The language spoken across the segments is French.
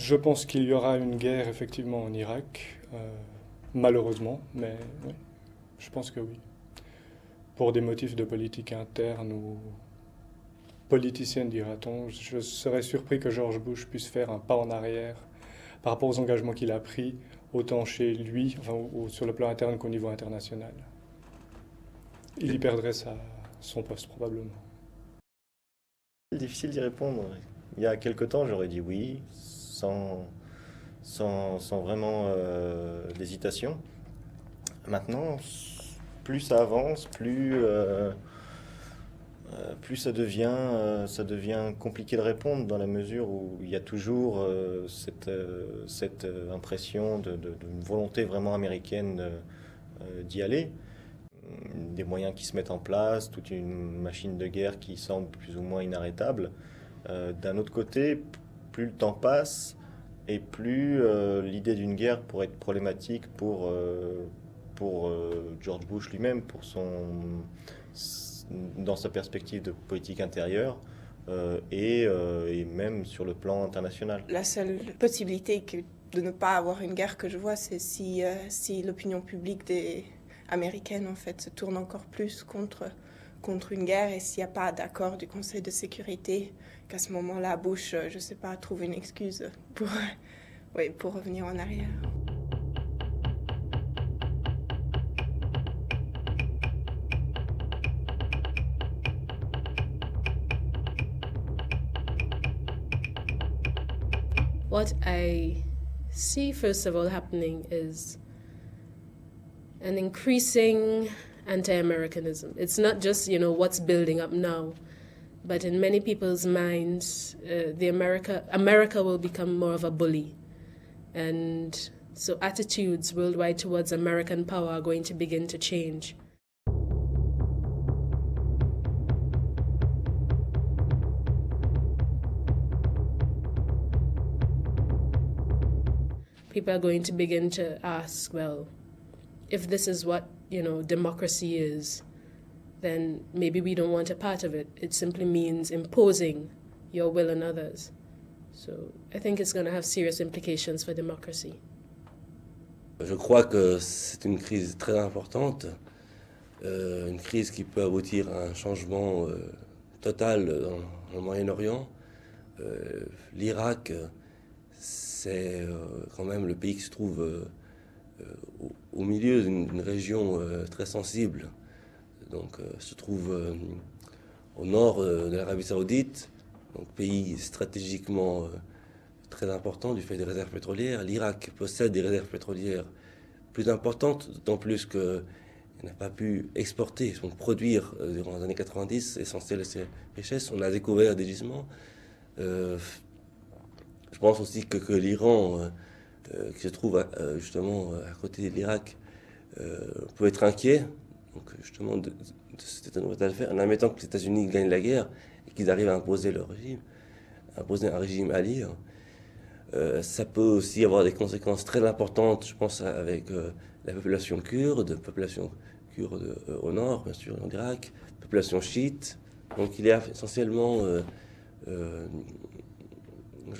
Je pense qu'il y aura une guerre effectivement en Irak, malheureusement, mais oui, je pense que oui. Pour des motifs de politique interne ou politicienne, dira-t-on, je serais surpris que George Bush puisse faire un pas en arrière par rapport aux engagements qu'il a pris, autant chez lui, enfin, ou sur le plan interne qu'au niveau international. Il y perdrait son poste probablement. Difficile d'y répondre. Il y a quelque temps, j'aurais dit oui, sans vraiment d'hésitation. Maintenant, plus ça avance, plus ça devient compliqué de répondre dans la mesure où il y a toujours cette impression d'une volonté vraiment américaine d'y aller. Des moyens qui se mettent en place, toute une machine de guerre qui semble plus ou moins inarrêtable. D'un autre côté, plus le temps passe et plus l'idée d'une guerre pourrait être problématique pour George Bush lui-même, dans sa perspective de politique intérieure et même sur le plan international. La seule possibilité de ne pas avoir une guerre que je vois, c'est si l'opinion publique américaine en fait se tourne encore plus contre une guerre et s'il n'y a pas d'accord du Conseil de sécurité, qu'à ce moment-là, Bush, je ne sais pas, trouve une excuse pour revenir en arrière. What I see, first of all, happening is an increasing anti-Americanism. It's not just, what's building up now, but in many people's minds, America will become more of a bully. And so attitudes worldwide towards American power are going to begin to change. People are going to begin to ask, well, if this is what, democracy is, then maybe we don't want a part of it. It simply means imposing your will on others. So I think it's going to have serious implications for democracy. Je crois que c'est une crise très importante, une crise qui peut aboutir à un changement total dans le Moyen-Orient. L'Irak, c'est quand même le pays qui se trouve au milieu d'une région très sensible. Donc, se trouve au nord de l'Arabie Saoudite, donc pays stratégiquement très important du fait des réserves pétrolières. L'Irak possède des réserves pétrolières plus importantes, d'autant plus qu'il n'a pas pu exporter, donc produire durant les années 90, essentiel de ses richesses. On a découvert des gisements. Je pense aussi que l'Iran, qui se trouve justement à côté de l'Irak, peut être inquiet donc, justement de cet état d'affaires, en admettant que les États-Unis gagnent la guerre et qu'ils arrivent à imposer leur régime, imposer un régime allié. Ça peut aussi avoir des conséquences très importantes, je pense, avec la population kurde au nord, bien sûr, en Irak, population chiite. Donc il y a essentiellement, je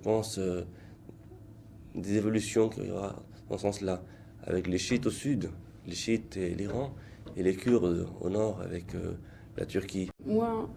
pense, des évolutions qu'il y aura dans ce sens-là, avec les chiites au sud, les chiites et l'Iran, et les Kurdes au nord avec la Turquie. Moi,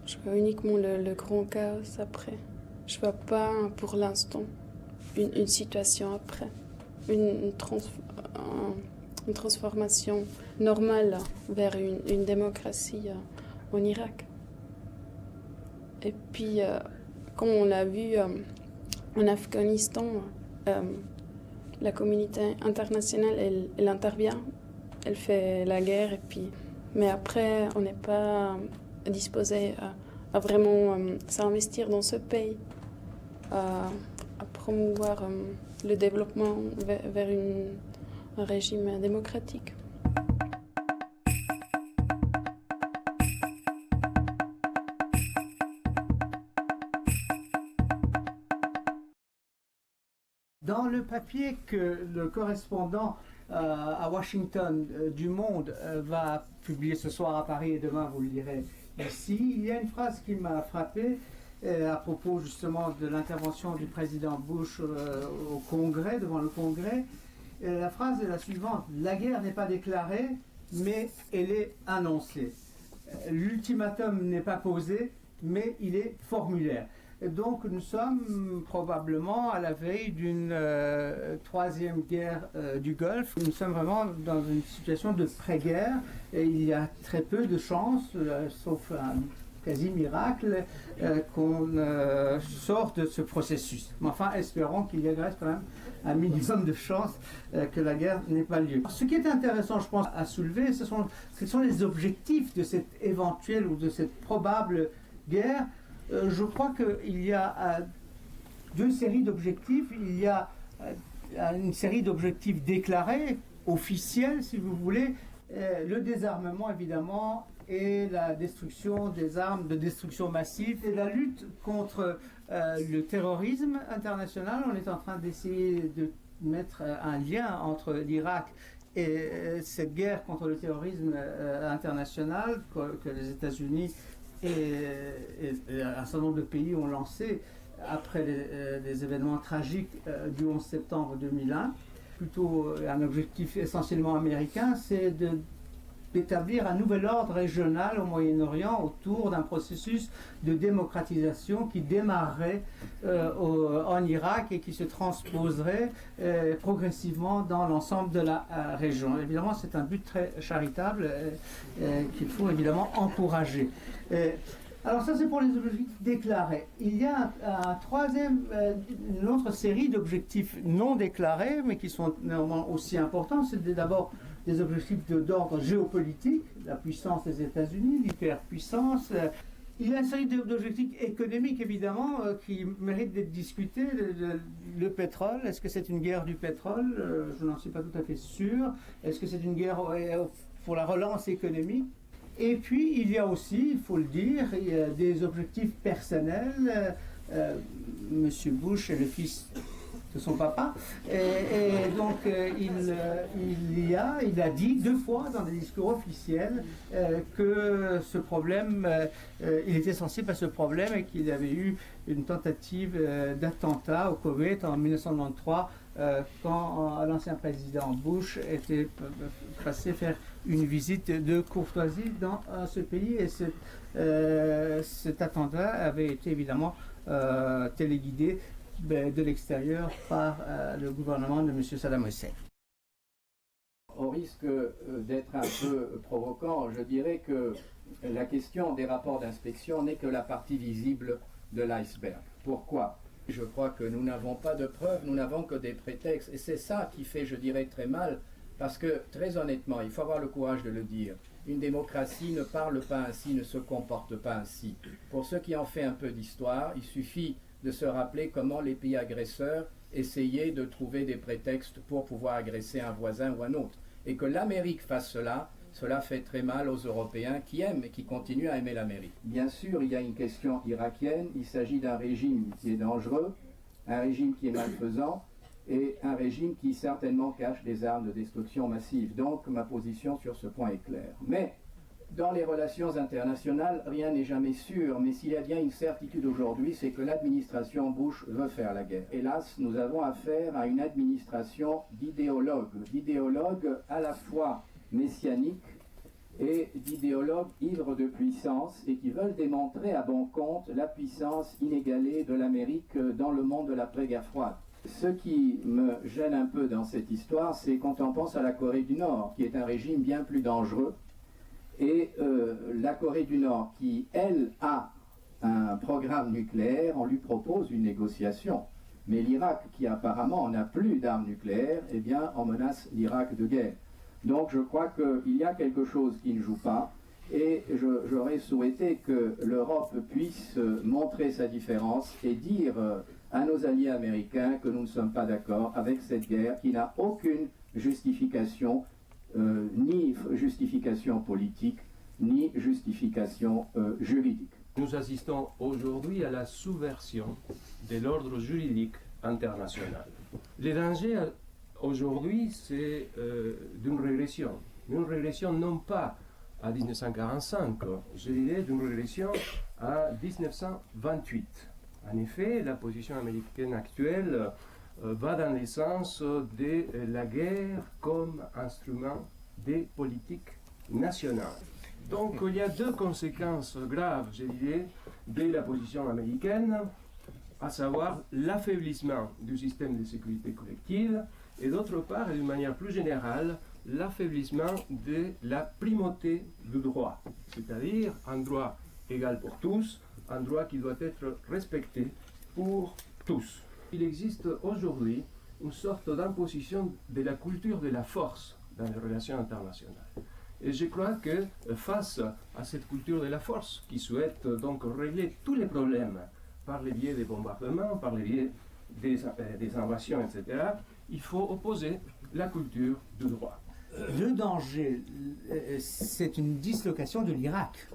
je vois uniquement le grand chaos après. Je vois pas pour l'instant une situation après, une transformation normale vers une démocratie en Irak. Et puis, comme on l'a vu en Afghanistan, la communauté internationale, elle intervient, elle fait la guerre, mais après, on n'est pas disposé à vraiment s'investir dans ce pays, à promouvoir le développement vers un régime démocratique. Dans le papier que le correspondant à Washington du Monde va publier ce soir à Paris et demain vous le lirez ici, il y a une phrase qui m'a frappé, à propos justement de l'intervention du président Bush au Congrès, devant le Congrès. La phrase est la suivante: la guerre n'est pas déclarée, mais elle est annoncée. L'ultimatum n'est pas posé, mais il est formulaire. Et donc nous sommes probablement à la veille d'une troisième guerre du Golfe. Nous sommes vraiment dans une situation de pré-guerre et il y a très peu de chances, sauf un quasi miracle, qu'on sorte de ce processus. Mais enfin, espérons qu'il y reste quand même un minimum de chances que la guerre n'ait pas lieu. Ce qui est intéressant, je pense, à soulever, quels sont les objectifs de cette éventuelle ou de cette probable guerre. Je crois qu'il y a deux séries d'objectifs. Il y a une série d'objectifs déclarés, officiels si vous voulez, le désarmement évidemment et la destruction des armes de destruction massive et la lutte contre le terrorisme international. On est en train d'essayer de mettre un lien entre l'Irak et cette guerre contre le terrorisme international que les États-Unis et un certain nombre de pays ont lancé après les événements tragiques du 11 septembre 2001. Plutôt un objectif essentiellement américain, c'est d'établir un nouvel ordre régional au Moyen-Orient autour d'un processus de démocratisation qui démarrerait en Irak et qui se transposerait progressivement dans l'ensemble de la région. Évidemment, c'est un but très charitable qu'il faut évidemment encourager. Alors ça, c'est pour les objectifs déclarés. Il y a une autre série d'objectifs non déclarés, mais qui sont néanmoins aussi importants. C'est d'abord des objectifs d'ordre géopolitique, la puissance des États-Unis, l'hyperpuissance. Il y a une série d'objectifs économiques, évidemment, qui méritent d'être discutés. Le pétrole, est-ce que c'est une guerre du pétrole? Je n'en suis pas tout à fait sûr. Est-ce que c'est une guerre pour la relance économique? Et puis, il y a aussi, il faut le dire, il y a des objectifs personnels. Monsieur Bush est le fils de son papa. Et donc, il a dit 2 fois dans des discours officiels que ce problème, il était sensible à ce problème et qu'il avait eu une tentative d'attentat au Koweït en 1993 quand l'ancien président Bush était passé faire une visite de courtoisie dans ce pays. Et cet attentat avait été évidemment téléguidé de l'extérieur par le gouvernement de M. Saddam Hussein. Au risque d'être un peu provocant, je dirais que la question des rapports d'inspection n'est que la partie visible de l'iceberg. Pourquoi ? Je crois que nous n'avons pas de preuves, nous n'avons que des prétextes. Et c'est ça qui fait, je dirais, très mal, parce que, très honnêtement, il faut avoir le courage de le dire. Une démocratie ne parle pas ainsi, ne se comporte pas ainsi. Pour ceux qui ont fait un peu d'histoire, il suffit de se rappeler comment les pays agresseurs essayaient de trouver des prétextes pour pouvoir agresser un voisin ou un autre. Et que l'Amérique fasse cela fait très mal aux Européens qui aiment et qui continuent à aimer l'Amérique. Bien sûr, il y a une question irakienne, il s'agit d'un régime qui est dangereux, un régime qui est malfaisant et un régime qui certainement cache des armes de destruction massive. Donc ma position sur ce point est claire. Mais dans les relations internationales, rien n'est jamais sûr, mais s'il y a bien une certitude aujourd'hui, c'est que l'administration Bush veut faire la guerre. Hélas, nous avons affaire à une administration d'idéologues à la fois messianiques et d'idéologues ivres de puissance et qui veulent démontrer à bon compte la puissance inégalée de l'Amérique dans le monde de l'après-guerre froide. Ce qui me gêne un peu dans cette histoire, c'est quand on pense à la Corée du Nord, qui est un régime bien plus dangereux, et la Corée du Nord, qui, elle, a un programme nucléaire, on lui propose une négociation. Mais l'Irak, qui apparemment n'a plus d'armes nucléaires, eh bien, on menace l'Irak de guerre. Donc je crois qu'il y a quelque chose qui ne joue pas, et j'aurais souhaité que l'Europe puisse montrer sa différence et dire à nos alliés américains que nous ne sommes pas d'accord avec cette guerre qui n'a aucune justification, ni justification politique, ni justification juridique. Nous assistons aujourd'hui à la subversion de l'ordre juridique international. Le danger aujourd'hui, c'est d'une régression non pas à 1945, je dirais d'une régression à 1928. En effet, la position américaine actuelle va dans le sens de la guerre comme instrument des politiques nationales. Donc il y a deux conséquences graves, je dirais, de la position américaine, à savoir l'affaiblissement du système de sécurité collective et d'autre part, et d'une manière plus générale, l'affaiblissement de la primauté du droit, c'est-à-dire un droit égal pour tous, un droit qui doit être respecté pour tous. Il existe aujourd'hui une sorte d'imposition de la culture de la force dans les relations internationales. Et je crois que face à cette culture de la force, qui souhaite donc régler tous les problèmes par le biais des bombardements, par le biais des invasions, etc., il faut opposer la culture du droit. Le danger, c'est une dislocation de l'Irak.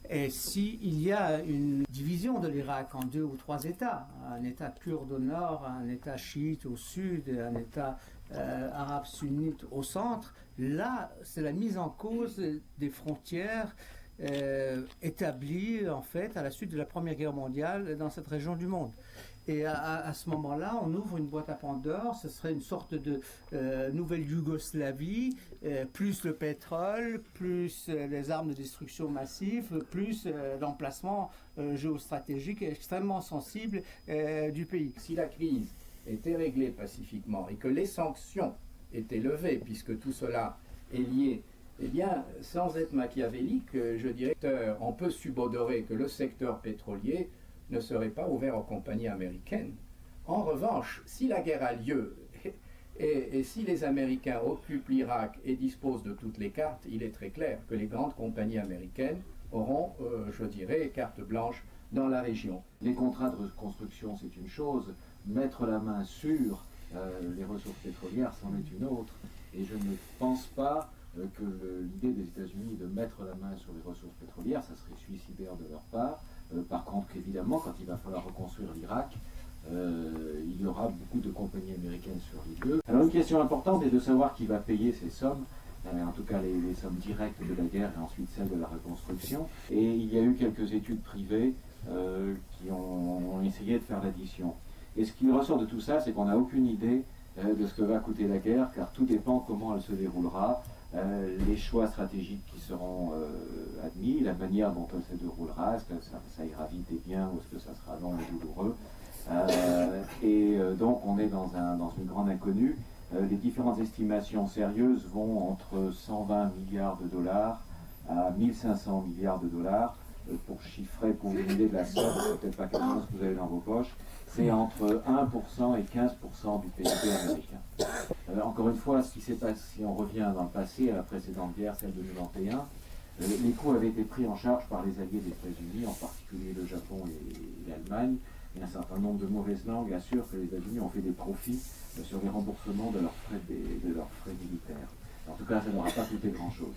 Et s'il y a une division de l'Irak en 2 ou 3 États, un État kurde au nord, un État chiite au sud, et un État arabe sunnite au centre, là, c'est la mise en cause des frontières établies, en fait, à la suite de la Première Guerre mondiale dans cette région du monde. Et à ce moment-là, on ouvre une boîte à Pandore, ce serait une sorte de nouvelle Yougoslavie, plus le pétrole, plus les armes de destruction massive, plus l'emplacement géostratégique extrêmement sensible du pays. Si la crise était réglée pacifiquement et que les sanctions étaient levées, puisque tout cela est lié, eh bien, sans être machiavélique, je dirais qu'on peut subodorer que le secteur pétrolier ne serait pas ouvert aux compagnies américaines. En revanche, si la guerre a lieu et si les Américains occupent l'Irak et disposent de toutes les cartes, il est très clair que les grandes compagnies américaines auront, je dirais, carte blanche dans la région. Les contrats de reconstruction, c'est une chose. Mettre la main sur les ressources pétrolières, c'en est une autre. Et je ne pense pas que l'idée des États-Unis de mettre la main sur les ressources pétrolières, ça serait suicidaire de leur part. Par contre, évidemment, quand il va falloir reconstruire l'Irak, il y aura beaucoup de compagnies américaines sur les lieux. Alors une question importante est de savoir qui va payer ces sommes, en tout cas les sommes directes de la guerre et ensuite celles de la reconstruction. Et il y a eu quelques études privées qui ont essayé de faire l'addition. Et ce qui ressort de tout ça, c'est qu'on n'a aucune idée de ce que va coûter la guerre, car tout dépend comment elle se déroulera. Les choix stratégiques qui seront admis, la manière dont elle se déroulera, est-ce que ça ira vite et bien ou est-ce que ça sera long et douloureux. Donc on est dans une grande inconnue. Les différentes estimations sérieuses vont entre 120 milliards de dollars à 1500 milliards de dollars. Pour chiffrer, pour vous donner de la somme, c'est peut-être pas quelque chose que vous avez dans vos poches, c'est entre 1% et 15% du PIB américain. Encore une fois, ce qui s'est passé, si on revient dans le passé, à la précédente guerre, celle de 1991, les coûts avaient été pris en charge par les alliés des États-Unis, en particulier le Japon et l'Allemagne, et un certain nombre de mauvaises langues assurent que les États-Unis ont fait des profits sur les remboursements de leurs frais militaires. En tout cas, ça n'aura pas coûté grand-chose.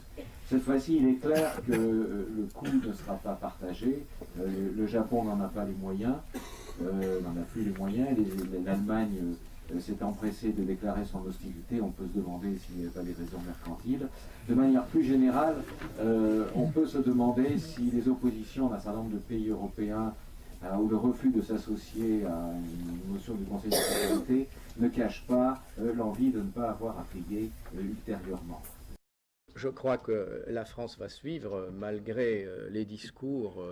Cette fois-ci, il est clair que le coût ne sera pas partagé. Le Japon n'en a pas les moyens, n'en a plus les moyens. L'Allemagne s'est empressée de déclarer son hostilité. On peut se demander s'il n'y a pas des raisons mercantiles. De manière plus générale, on peut se demander si les oppositions d'un certain nombre de pays européens ou le refus de s'associer à une motion du Conseil de sécurité ne cache pas l'envie de ne pas avoir à payer ultérieurement. Je crois que la France va suivre, malgré les discours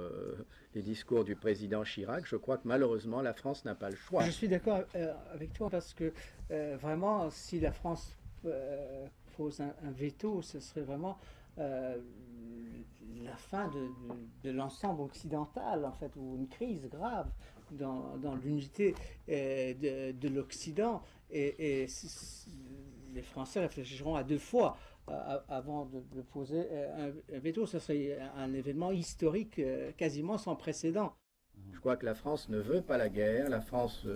du président Chirac. Je crois que malheureusement, la France n'a pas le choix. Je suis d'accord avec toi parce que vraiment, si la France pose un veto, ce serait vraiment la fin de l'ensemble occidental, en fait, ou une crise grave dans l'unité de l'Occident. Et les Français réfléchiront à 2 fois avant de poser un veto. Ce serait un événement historique quasiment sans précédent. Je crois que la France ne veut pas la guerre. La France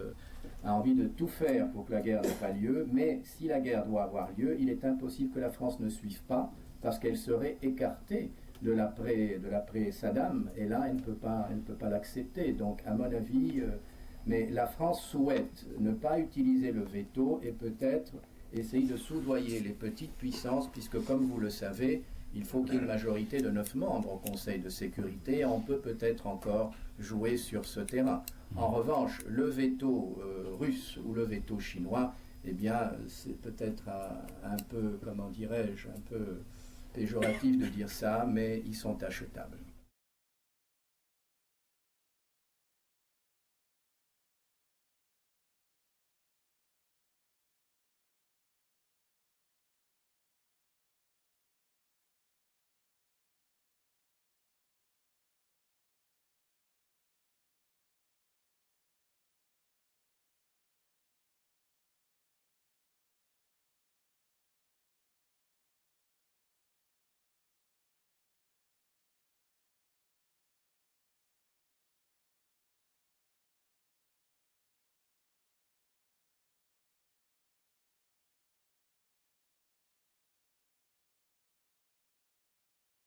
a envie de tout faire pour que la guerre n'ait pas lieu, mais si la guerre doit avoir lieu, il est impossible que la France ne suive pas, parce qu'elle serait écartée de l'après-Saddam, et là, elle ne peut pas l'accepter. Donc, à mon avis, mais la France souhaite ne pas utiliser le veto et peut-être essayer de soudoyer les petites puissances, puisque, comme vous le savez, Il faut qu'il y ait une majorité de 9 membres au Conseil de sécurité. On peut peut-être encore jouer sur ce terrain. En revanche, le veto russe ou le veto chinois, eh bien, c'est peut-être un peu, comment dirais-je, un peu péjoratif de dire ça, mais ils sont achetables.